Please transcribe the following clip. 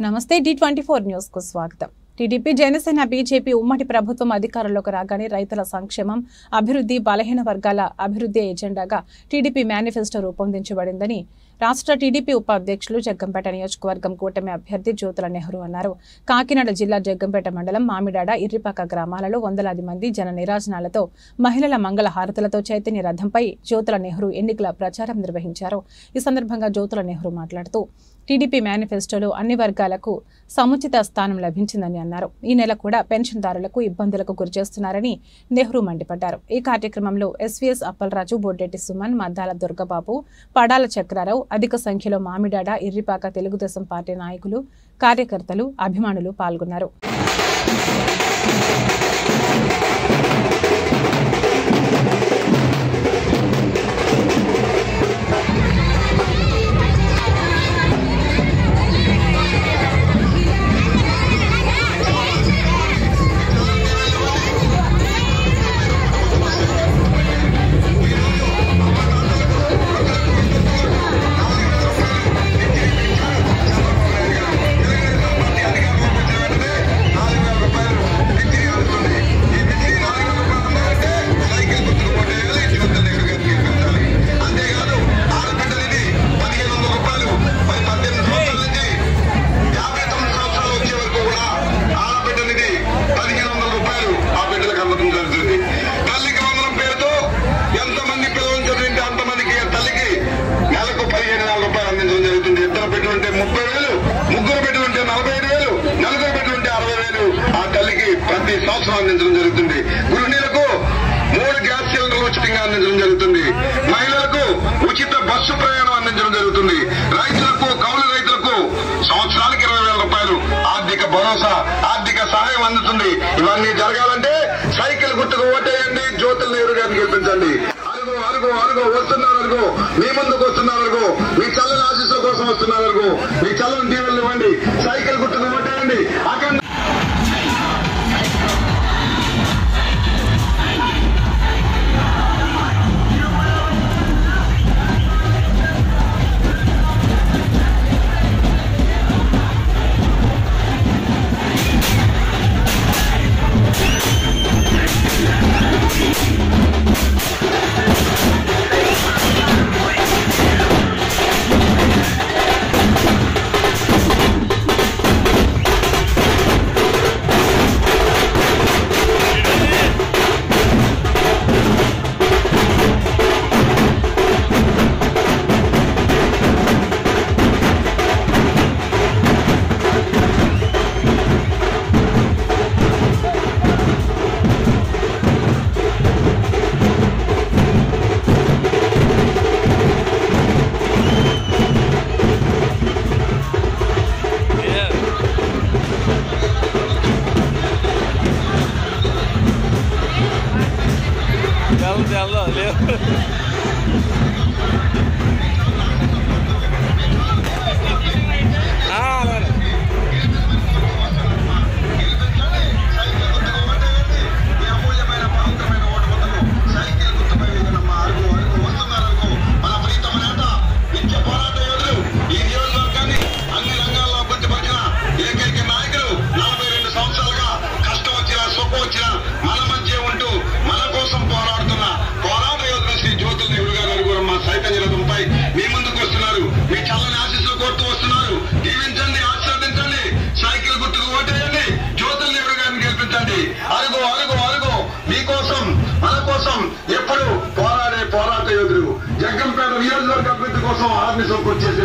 నమస్తే D24 news కు స్వాగతం. టీడీపీ జనసేన బీజేపీ ఉమ్మడి ప్రభుత్వం అధికారంలోకి రాగానే రైతుల సంక్షేమం అభివృద్ధి బలహీన వర్గాల అభివృద్ధి ఎజెండాగా టీడీపీ మేనిఫెస్టో రూపొందించబడిందని రాష్ట్ర టీడీపీ ఉపాధ్యక్షులు జగ్గంపేట నియోజకవర్గం కూటమి అభ్యర్థి జ్యోతుల నెహ్రూ అన్నారు. కాకినాడ జిల్లా జగ్గంపేట మండలం మామిడాడ ఇర్రిపాక గ్రామాలలో వందలాది మంది జన నిరాజనాలతో మహిళల మంగళ హారతులతో చైతన్య రథంపై జ్యోతుల నెహ్రూ ఎన్నికల ప్రచారం నిర్వహించారు. ఈ సందర్భంగా జ్యోతుల నెహ్రూ మాట్లాడుతూ టీడీపీ మేనిఫెస్టోలో అన్ని వర్గాలకు సముచిత స్థానం లభించిందని అన్నారు. ఈ నెల కూడా పెన్షన్దారులకు ఇబ్బందులకు గురిచేస్తున్నారని నెహ్రూ మండిపడ్డారు. ఈ కార్యక్రమంలో ఎస్వీఎస్ అప్పలరాజు, బొడ్డెట్టి సుమన్, మద్దాల దుర్గబాబు, పడాల చక్రారావు, అధిక సంఖ్యలో మామిడాడ ఇర్రిపాక తెలుగుదేశం పార్టీ నాయకులు, కార్యకర్తలు, అభిమానులు పాల్గొన్నారు. ప్రతి సంవత్సరం అందించడం జరుగుతుంది. గృహిణులకు 3 గ్యాస్ సిలిండర్లు ఉచితంగా అందించడం జరుగుతుంది. మహిళలకు ఉచిత బస్సు ప్రయాణం అందించడం జరుగుతుంది. రైతులకు, కౌలు రైతులకు సంవత్సరానికి 20,000 రూపాయలు ఆర్థిక భరోసా, ఆర్థిక సహాయం అందుతుంది. ఇవన్నీ జరగాలంటే సైకిల్ గుర్తుకు ఓటేయండి, జ్యోతుల నెహ్రూ గారిని గెలిపించండి. అరుగు వస్తున్నారు, అరుగు మీ ముందుకు వస్తున్నారు, అరుగు మీ చల్లని ఆశీస్సుల కోసం వస్తున్నారు, అరుగు మీ చల్లని దీవెనలు ఇవ్వండి, సైకిల్ గుర్తుకు ఓటేయండి. అక్కడ మీ ముందుకు వస్తున్నారు, మీ చల్లని ఆశీస్సులు కోరుతూ వస్తున్నారు. దీవించండి, ఆశీర్వదించండి, సైకిల్ గుర్తుకు ఓటేయండి, జ్యోతుల నెహ్రూ గారిని గెలిపించండి. అరుగు మీకోసం, మన కోసం ఎప్పుడు పోరాడే పోరాట యోధులు, జగ్గంపేట నియోజకవర్గ అభివృద్ధి కోసం ఆర్మీ సపోర్ట్ చేసే